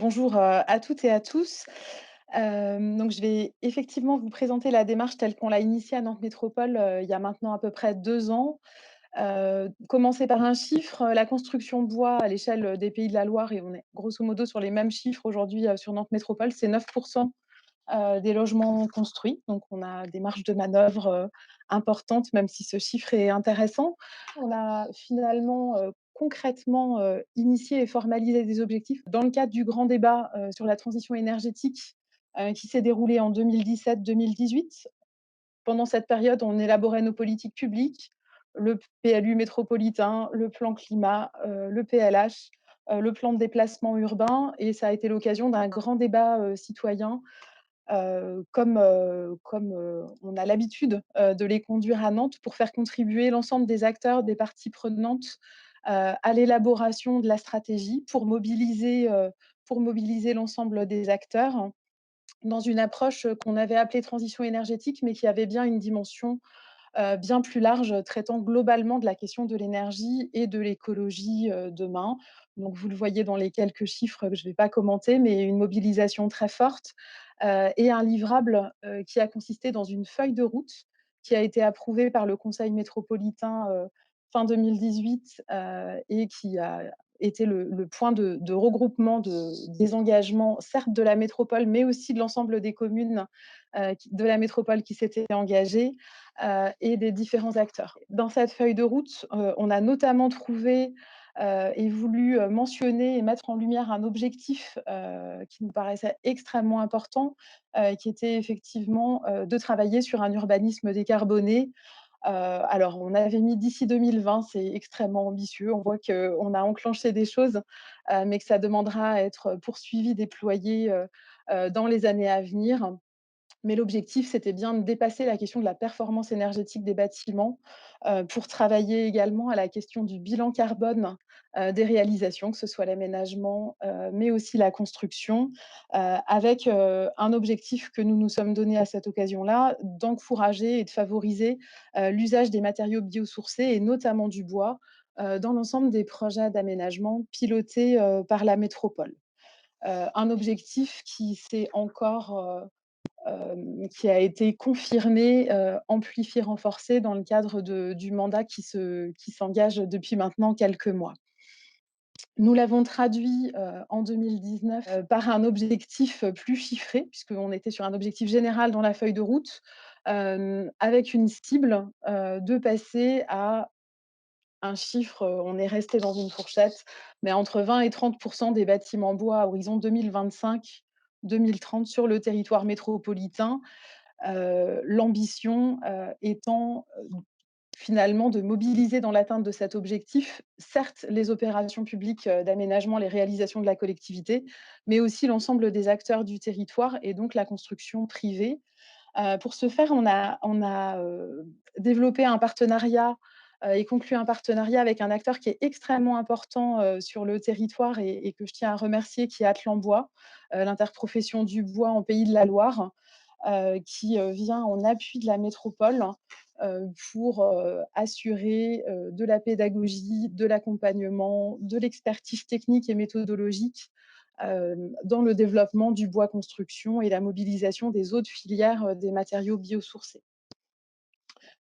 Bonjour, à toutes et à tous. Donc je vais effectivement vous présenter la démarche telle qu'on l'a initiée à Nantes Métropole, il y a maintenant à peu près 2 ans. Commencer par un chiffre, la construction bois à l'échelle, des Pays de la Loire et on est grosso modo sur les mêmes chiffres aujourd'hui, sur Nantes Métropole, c'est 9 des logements construits. Donc on a des marges de manœuvre, importantes, même si ce chiffre est intéressant. On a finalement, concrètement, initié et formalisé des objectifs dans le cadre du grand débat, sur la transition énergétique, qui s'est déroulé en 2017-2018. Pendant cette période, on élaborait nos politiques publiques, le PLU métropolitain, le plan climat, le PLH, le plan de déplacement urbain et ça a été l'occasion d'un grand débat, citoyen comme on a l'habitude, de les conduire à Nantes pour faire contribuer l'ensemble des acteurs, des parties prenantes, à l'élaboration de la stratégie pour mobiliser l'ensemble des acteurs dans une approche, qu'on avait appelée transition énergétique, mais qui avait bien une dimension bien plus large, traitant globalement de la question de l'énergie et de l'écologie, demain. Donc vous le voyez dans les quelques chiffres que je ne vais pas commenter, mais une mobilisation très forte, et un livrable, qui a consisté dans une feuille de route qui a été approuvée par le conseil métropolitain, fin 2018, et qui a été le point de regroupement des engagements, certes de la métropole, mais aussi de l'ensemble des communes, qui de la métropole qui s'étaient engagées, et des différents acteurs. Dans cette feuille de route, on a notamment trouvé, et voulu, mentionner et mettre en lumière un objectif, qui nous paraissait extrêmement important, qui était effectivement, de travailler sur un urbanisme décarboné. Alors on avait mis d'ici 2020, c'est extrêmement ambitieux. On voit qu'on a enclenché des choses, mais que ça demandera à être poursuivi, déployé, dans les années à venir. Mais l'objectif, c'était bien de dépasser la question de la performance énergétique des bâtiments, pour travailler également à la question du bilan carbone, des réalisations, que ce soit l'aménagement, mais aussi la construction, avec, un objectif que nous nous sommes donné à cette occasion-là, d'encourager et de favoriser, l'usage des matériaux biosourcés et notamment du bois, dans l'ensemble des projets d'aménagement pilotés, par la métropole. Un objectif qui s'est encore, qui a été confirmé, amplifié, renforcé dans le cadre du mandat qui s'engage depuis maintenant quelques mois. Nous l'avons traduit, en 2019, par un objectif, plus chiffré, puisqu'on était sur un objectif général dans la feuille de route, avec une cible, de passer à un chiffre, on est resté dans une fourchette, mais entre 20 et 30 des bâtiments bois à horizon 2025-2030 sur le territoire métropolitain. L'ambition, étant, finalement de mobiliser dans l'atteinte de cet objectif, certes les opérations publiques, d'aménagement, les réalisations de la collectivité, mais aussi l'ensemble des acteurs du territoire et donc la construction privée. Pour ce faire, on a développé un partenariat, et conclu un partenariat avec un acteur qui est extrêmement important, sur le territoire et que je tiens à remercier, qui est Atlan-Bois, l'interprofession du bois en Pays de la Loire, qui, vient en appui de la métropole, pour, assurer, de la pédagogie, de l'accompagnement, de l'expertise technique et méthodologique, dans le développement du bois construction et la mobilisation des autres filières, des matériaux biosourcés.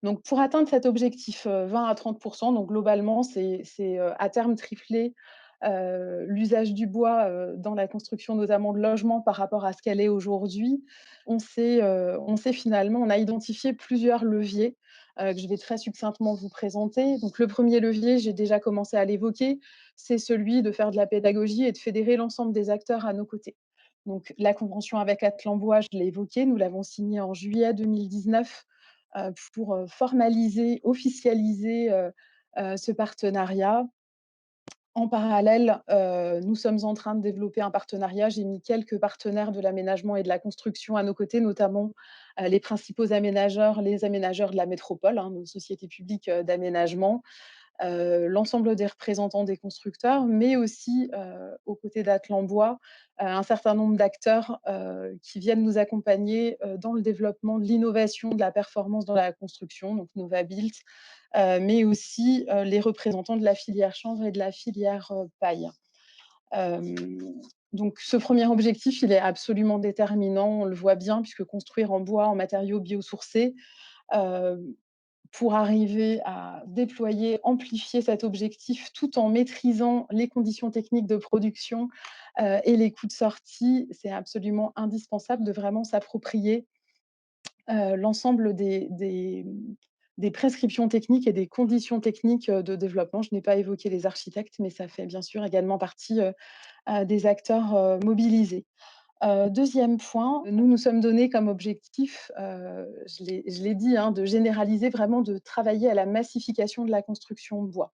Donc pour atteindre cet objectif, 20 à 30, donc globalement, c'est à terme tripler, l'usage du bois, dans la construction notamment de logements par rapport à ce qu'elle est aujourd'hui. On finalement on a identifié plusieurs leviers, que je vais très succinctement vous présenter. Donc le premier levier, j'ai déjà commencé à l'évoquer, c'est celui de faire de la pédagogie et de fédérer l'ensemble des acteurs à nos côtés. Donc la convention avec Atlan-Bois, je l'ai évoquée, nous l'avons signée en juillet 2019, pour, formaliser, officialiser, ce partenariat. En parallèle, nous sommes en train de développer un partenariat. J'ai mis quelques partenaires de l'aménagement et de la construction à nos côtés, notamment, les principaux aménageurs, les aménageurs de la métropole, hein, nos sociétés publiques, d'aménagement, l'ensemble des représentants des constructeurs, mais aussi, aux côtés d'Atlan-Bois, un certain nombre d'acteurs, qui viennent nous accompagner, dans le développement de l'innovation, de la performance dans la construction, donc Novabuilt, mais aussi, les représentants de la filière chanvre et de la filière, paille. Hem Donc ce premier objectif, il est absolument déterminant, on le voit bien puisque construire en bois, en matériaux biosourcés, heu, pour arriver à déployer, amplifier cet objectif tout en maîtrisant les conditions techniques de production, et les coûts de sortie, c'est absolument indispensable de vraiment s'approprier l'ensemble des prescriptions techniques et des conditions techniques, de développement. Je n'ai pas évoqué les architectes, mais ça fait bien sûr également partie, des acteurs, mobilisés. 2e point, nous nous sommes donnés comme objectif, je l'ai dit, hein, de généraliser, vraiment de travailler à la massification de la construction bois.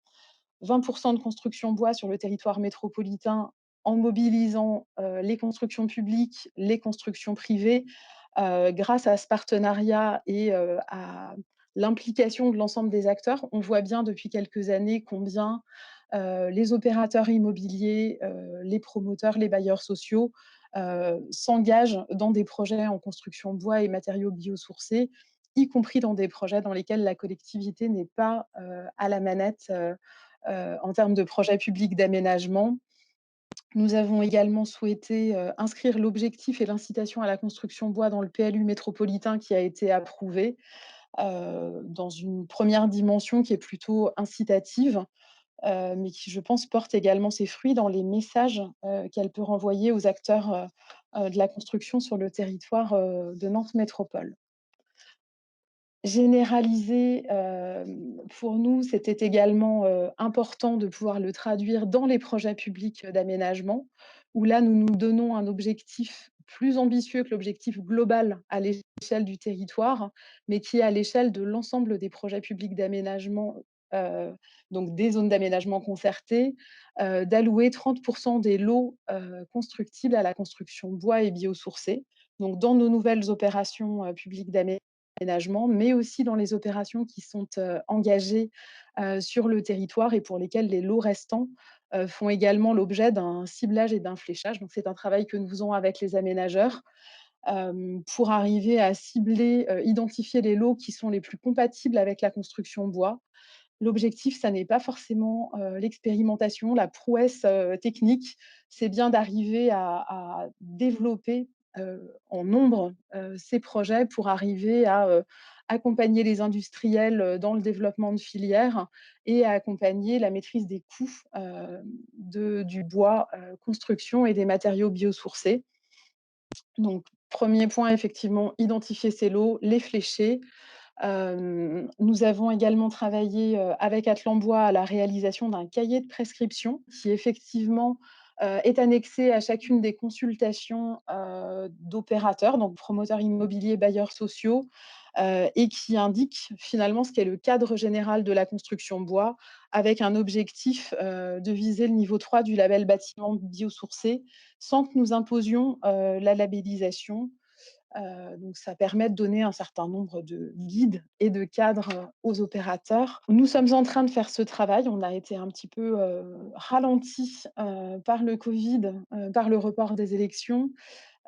20 de construction bois sur le territoire métropolitain en mobilisant, les constructions publiques, les constructions privées. Grâce à ce partenariat et à l'implication de l'ensemble des acteurs, on voit bien depuis quelques années combien, les opérateurs immobiliers, les promoteurs, les bailleurs sociaux, s'engagent dans des projets en construction bois et matériaux biosourcés, y compris dans des projets dans lesquels la collectivité n'est pas, à la manette, en termes de projets publics d'aménagement. Nous avons également souhaité, inscrire l'objectif et l'incitation à la construction bois dans le PLU métropolitain qui a été approuvé, dans une première dimension qui est plutôt incitative, mais qui, je pense, porte également ses fruits dans les messages, qu'elle peut renvoyer aux acteurs, de la construction sur le territoire, de Nantes Métropole. Généraliser, pour nous, c'était également, important de pouvoir le traduire dans les projets publics, d'aménagement, où là, nous nous donnons un objectif plus ambitieux que l'objectif global à l'échelle du territoire, mais qui est à l'échelle de l'ensemble des projets publics d'aménagement, donc des zones d'aménagement concertées, d'allouer 30 des lots, constructibles à la construction bois et biosourcés. Donc dans nos nouvelles opérations, publiques d'aménagement, mais aussi dans les opérations qui sont, engagées, sur le territoire et pour lesquelles les lots restants, font également l'objet d'un ciblage et d'un fléchage. Donc c'est un travail que nous faisons avec les aménageurs, pour arriver à cibler, identifier les lots qui sont les plus compatibles avec la construction bois. L'objectif, ça n'est pas forcément, l'expérimentation, la prouesse, technique, c'est bien d'arriver à développer, en nombre, ces projets pour arriver à, accompagner les industriels, dans le développement de filières et à accompagner la maîtrise des coûts, du bois, construction et des matériaux biosourcés. Donc 1er point, effectivement, identifier ces lots, les flécher. Nous avons également travaillé, avec Atlambois à la réalisation d'un cahier de prescription qui effectivement, est annexé à chacune des consultations, d'opérateurs, donc promoteurs immobiliers, bailleurs sociaux, et qui indique finalement ce qu'est le cadre général de la construction bois avec un objectif, de viser le niveau 3 du label bâtiment biosourcé sans que nous imposions, la labellisation. Donc ça permet de donner un certain nombre de guides et de cadres, aux opérateurs. Nous sommes en train de faire ce travail. On a été un petit peu, ralentis, par le covid, par le report des élections,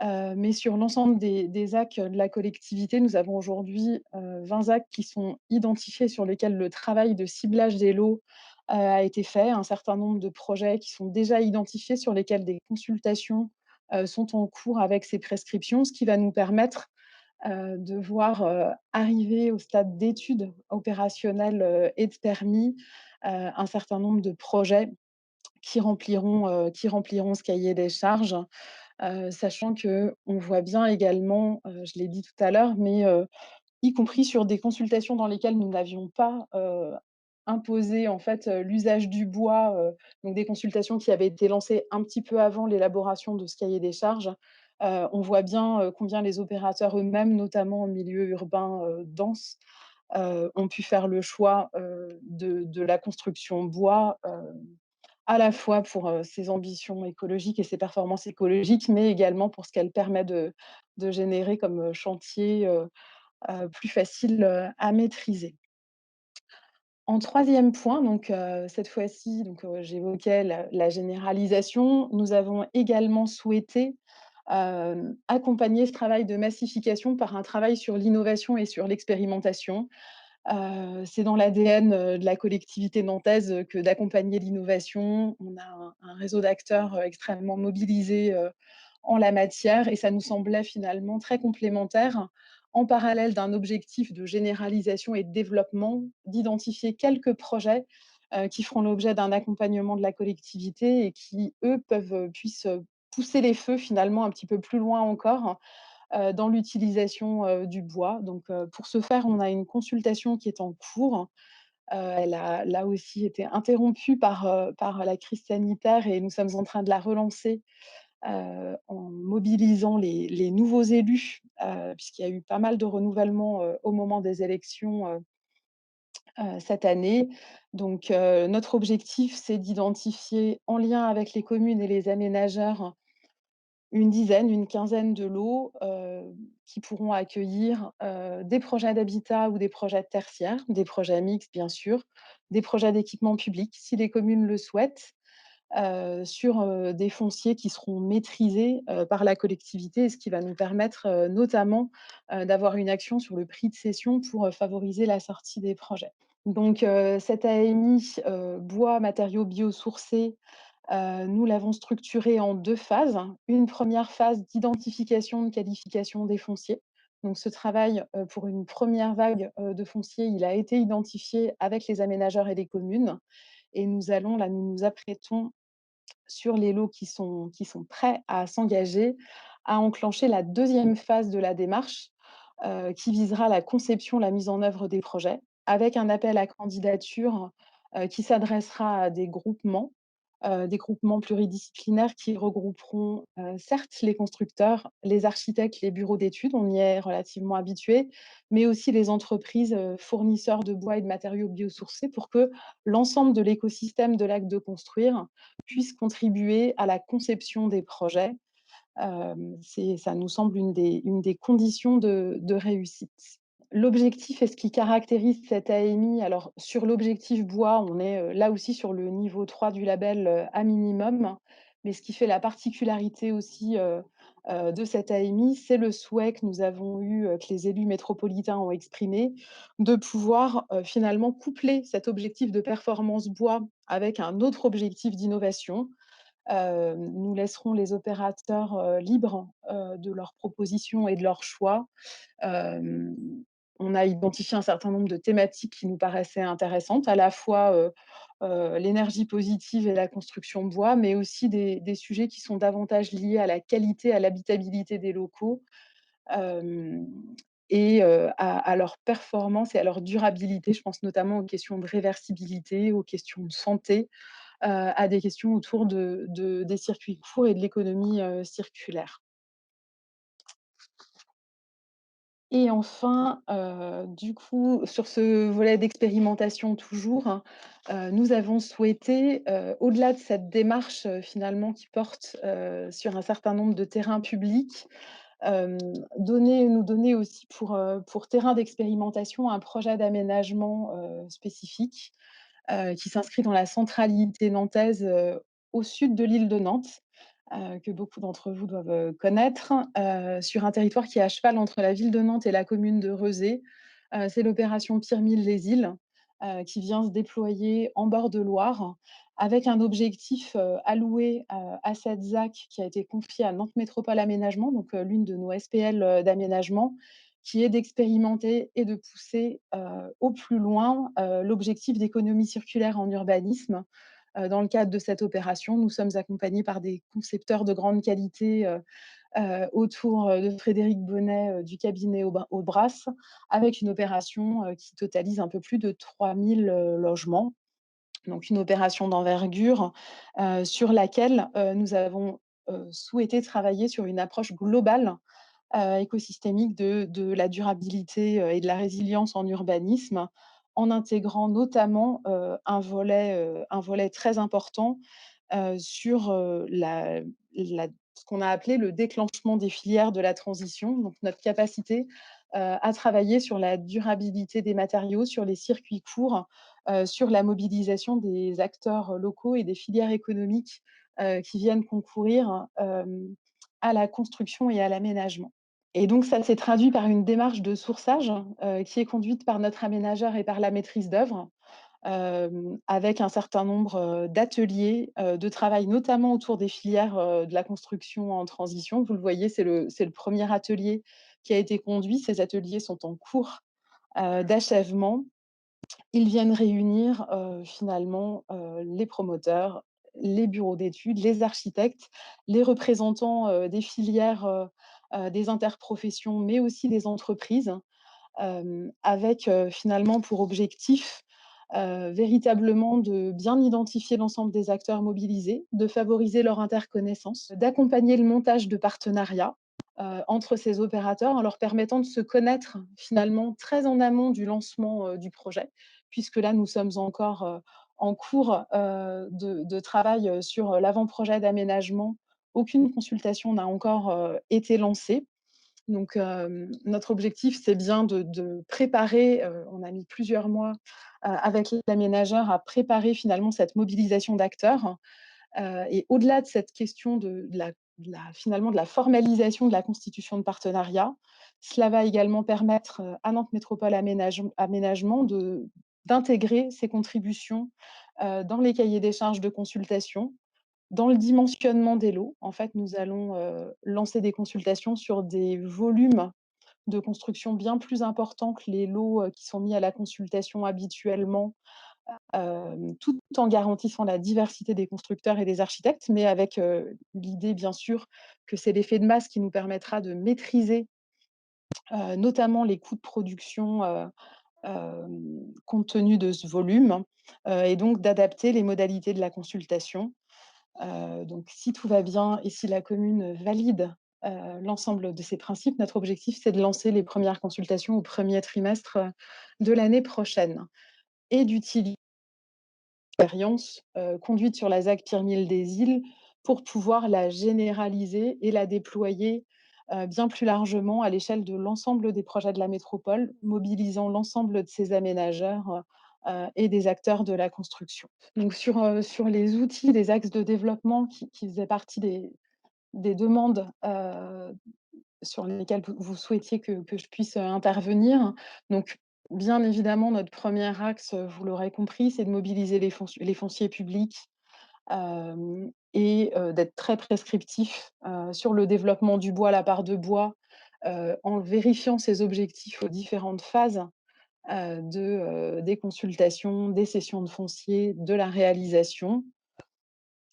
mais sur l'ensemble des ZAC de la collectivité, nous avons aujourd'hui, 20 ZAC qui sont identifiés sur lesquels le travail de ciblage des lots, a été fait. Un certain nombre de projets qui sont déjà identifiés, sur lesquels des consultations, sont en cours avec ces prescriptions, ce qui va nous permettre, de voir, arriver au stade d'études opérationnelles, et de permis, un certain nombre de projets qui rempliront ce cahier des charges. Sachant qu'on voit bien également, je l'ai dit tout à l'heure, mais y compris sur des consultations dans lesquelles nous n'avions pas, imposé en fait, l'usage du bois, donc des consultations qui avaient été lancées un petit peu avant l'élaboration de ce cahier des charges. On voit bien, combien les opérateurs eux-mêmes, notamment en milieu urbain, dense, ont pu faire le choix, de la construction bois, à la fois pour, ses ambitions écologiques et ses performances écologiques, mais également pour ce qu'elle permet de générer comme, chantier, plus facile, à maîtriser. En 3e point, donc cette fois-ci, donc j'évoquais la généralisation. Nous avons également souhaité, accompagner ce travail de massification par un travail sur l'innovation et sur l'expérimentation. C'est dans l'ADN, de la collectivité nantaise, que d'accompagner l'innovation. On a un réseau d'acteurs, extrêmement mobilisés, en la matière et ça nous semblait finalement très complémentaire, en parallèle d'un objectif de généralisation et de développement, d'identifier quelques projets, qui feront l'objet d'un accompagnement de la collectivité et qui, eux, puissent, pousser les feux finalement un petit peu plus loin encore, dans l'utilisation, du bois. Donc, pour ce faire, on a une consultation qui est en cours. Elle a là aussi été interrompue par la crise sanitaire et nous sommes en train de la relancer, en mobilisant les nouveaux élus, puisqu'il y a eu pas mal de renouvellement, au moment des élections, cette année. Donc, notre objectif, c'est d'identifier, en lien avec les communes et les aménageurs, une dizaine, une quinzaine de lots, qui pourront accueillir, des projets d'habitat ou des projets tertiaires, des projets mixtes bien sûr, des projets d'équipement public si les communes le souhaitent, sur, des fonciers qui seront maîtrisés, par la collectivité et ce qui va nous permettre, notamment, d'avoir une action sur le prix de cession pour, favoriser la sortie des projets. Donc, cette AMI, bois, matériaux biosourcés, nous l'avons structuré en 2 phases. Une première phase d'identification, de qualification des fonciers. Donc ce travail, pour une première vague, de foncier, il a été identifié avec les aménageurs et les communes et nous nous apprêtons sur les lots qui sont prêts à s'engager, à enclencher la deuxième phase de la démarche, qui visera la conception, la mise en œuvre des projets, avec un appel à candidature, qui s'adressera à des groupements pluridisciplinaires qui regrouperont, certes les constructeurs, les architectes, les bureaux d'études, on y est relativement habitué, mais aussi les entreprises, fournisseurs de bois et de matériaux biosourcés pour que l'ensemble de l'écosystème de l'acte de construire puisse contribuer à la conception des projets. Ça nous semble une des conditions de réussite. L'objectif et ce qui caractérise cette AMI, alors sur l'objectif bois, on est, là aussi sur le niveau 3 du label, A minimum. Mais ce qui fait la particularité aussi, de cette AMI, c'est le souhait que nous avons eu, que les élus métropolitains ont exprimé, de pouvoir, finalement coupler cet objectif de performance bois avec un autre objectif d'innovation. Nous laisserons les opérateurs, libres, de leurs propositions et de leurs choix. Hem, on a identifié un certain nombre de thématiques qui nous paraissaient intéressantes, à la fois, l'énergie positive et la construction bois, mais aussi des sujets qui sont davantage liés à la qualité, à l'habitabilité des locaux, hem et à leur performance et à leur durabilité. Je pense notamment aux questions de réversibilité, aux questions de santé, à des questions autour des circuits courts et de l'économie, circulaire. Et enfin, du coup, sur ce volet d'expérimentation toujours, nous avons souhaité, au-delà de cette démarche, finalement qui porte, sur un certain nombre de terrains publics, hem, nous donner aussi pour terrain d'expérimentation un projet d'aménagement, spécifique, qui s'inscrit dans la centralité nantaise, au sud de l'île de Nantes, que beaucoup d'entre vous doivent, connaître, sur un territoire qui est à cheval entre la ville de Nantes et la commune de Rezé. C'est l'opération Pirmile-les-Îles, qui vient se déployer en bord de Loire avec un objectif, alloué, à cette ZAC qui a été confiée à Nantes Métropole Aménagement, donc l'une de nos SPL, d'aménagement, qui est d'expérimenter et de pousser, au plus loin, l'objectif d'économie circulaire en urbanisme. Dans le cadre de cette opération, nous sommes accompagnés par des concepteurs de grande qualité, autour, de Frédéric Bonnet, du cabinet Aubrac, avec une opération, qui totalise un peu plus de 3 000 logements. Donc une opération d'envergure, sur laquelle, nous avons, souhaité travailler sur une approche globale, écosystémique de la durabilité, et de la résilience en urbanisme, en intégrant notamment, un volet très important, sur, ce qu'on a appelé le déclenchement des filières de la transition, donc notre capacité, à travailler sur la durabilité des matériaux, sur les circuits courts, sur la mobilisation des acteurs locaux et des filières économiques, qui viennent concourir, à la construction et à l'aménagement. Et donc ça s'est traduit par une démarche de sourçage, qui est conduite par notre aménageur et par la maîtrise d'œuvre, avec un certain nombre, d'ateliers, de travail, notamment autour des filières, de la construction en transition. Vous le voyez, c'est le 1er atelier qui a été conduit. Ces ateliers sont en cours, d'achèvement. Ils viennent réunir, finalement, les promoteurs, les bureaux d'études, les architectes, les représentants, des filières, des interprofessions, mais aussi des entreprises, avec, finalement pour objectif, véritablement de bien identifier l'ensemble des acteurs mobilisés, de favoriser leur interconnaissance, d'accompagner le montage de partenariats, entre ces opérateurs en leur permettant de se connaître finalement très en amont du lancement, du projet. Puisque là, nous sommes encore, en cours, de travail, sur, l'avant-projet d'aménagement. Aucune consultation n'a encore, été lancée. Donc, notre objectif, c'est bien de préparer, on a mis plusieurs mois, avec l'aménageur à préparer finalement cette mobilisation d'acteurs, et au-delà de cette question finalement de la formalisation de la constitution de partenariat, cela va également permettre, à Nantes Métropole Aménagement d'intégrer ces contributions, dans les cahiers des charges de consultation, dans le dimensionnement des lots. En fait, nous allons, lancer des consultations sur des volumes de construction bien plus importants que les lots, qui sont mis à la consultation habituellement, tout en garantissant la diversité des constructeurs et des architectes, mais avec, l'idée bien sûr que c'est l'effet de masse qui nous permettra de maîtriser, notamment les coûts de production, compte tenu de ce volume, et donc d'adapter les modalités de la consultation. Donc si tout va bien et si la commune valide, l'ensemble de ces principes, notre objectif, c'est de lancer les premières consultations au 1er trimestre, de l'année prochaine et d'utiliser l'expérience, conduite sur la ZAC Pirmil-des-Îles pour pouvoir la généraliser et la déployer, bien plus largement à l'échelle de l'ensemble des projets de la métropole, mobilisant l'ensemble de ces aménageurs, et des acteurs de la construction. Donc sur les outils, les axes de développement qui faisaient partie des demandes, sur lesquelles vous souhaitiez que je puisse, intervenir. Donc bien évidemment, notre premier axe, vous l'aurez compris, c'est de mobiliser les fonciers publics, et d'être très prescriptif, sur le développement du bois, la part de bois, en vérifiant ses objectifs aux différentes phases, des consultations, des cessions de foncier, de la réalisation.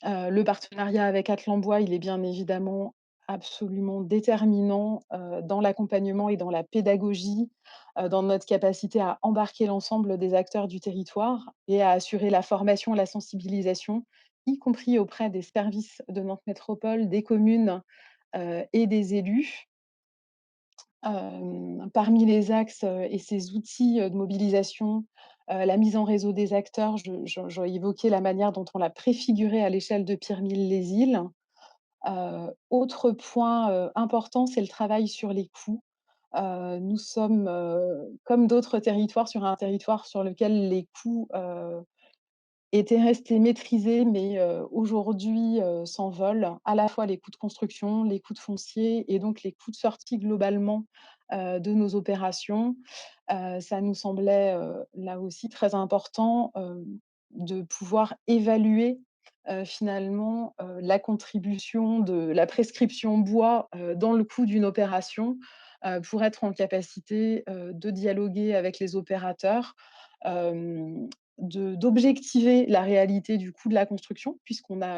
Le partenariat avec Atlambois, il est bien évidemment absolument déterminant, dans l'accompagnement et dans la pédagogie, dans notre capacité à embarquer l'ensemble des acteurs du territoire et à assurer la formation, la sensibilisation, y compris auprès des services de Nantes Métropole, des communes, et des élus. Parmi les axes, et ces outils, de mobilisation, la mise en réseau des acteurs, j'aurais évoqué la manière dont on l'a préfiguré à l'échelle de Pirmil-les-Îles. Autre point, important, c'est le travail sur les coûts. Nous sommes, comme d'autres territoires, sur un territoire sur lequel les coûts, étaient restés maîtrisés, mais aujourd'hui, s'envolent. À la fois les coûts de construction, les coûts de foncier et donc les coûts de sortie globalement, de nos opérations. Ça nous semblait, là aussi très important, de pouvoir évaluer, finalement, la contribution de la prescription bois, dans le coût d'une opération, pour être en capacité, de dialoguer avec les opérateurs, hem, d'objectiver la réalité du coût de la construction,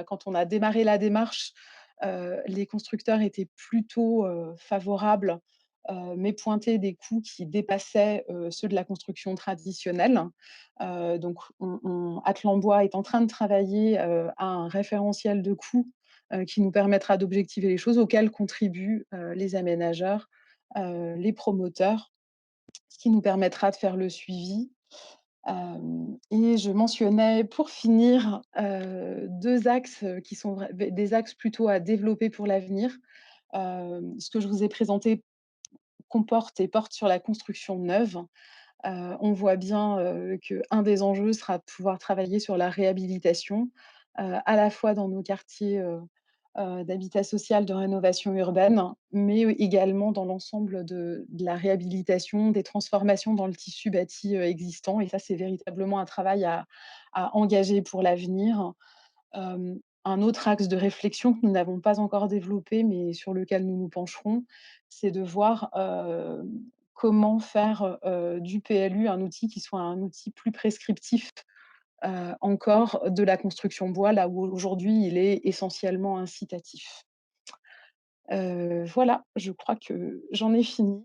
quand on a démarré la démarche, les constructeurs étaient plutôt, favorables, mais pointaient des coûts qui dépassaient, ceux de la construction traditionnelle. Donc Atlambois est en train de travailler, à un référentiel de coûts, qui nous permettra d'objectiver les choses, auxquelles contribuent, les aménageurs, les promoteurs, ce qui nous permettra de faire le suivi. Et je mentionnais pour finir, 2 axes, qui sont des axes plutôt à développer pour l'avenir. Ce que je vous ai présenté comporte et porte sur la construction neuve. On voit bien, qu'un des enjeux sera de pouvoir travailler sur la réhabilitation, à la fois dans nos quartiers, d'habitat social, de rénovation urbaine, mais également dans l'ensemble de la réhabilitation, des transformations dans le tissu bâti, existant et ça, c'est véritablement un travail à engager pour l'avenir. Un autre axe de réflexion que nous n'avons pas encore développé, mais sur lequel nous nous pencherons, c'est de voir, comment faire, du PLU un outil qui soit un outil plus prescriptif, encore de la construction bois, là où aujourd'hui il est essentiellement incitatif. Voilà, je crois que j'en ai fini.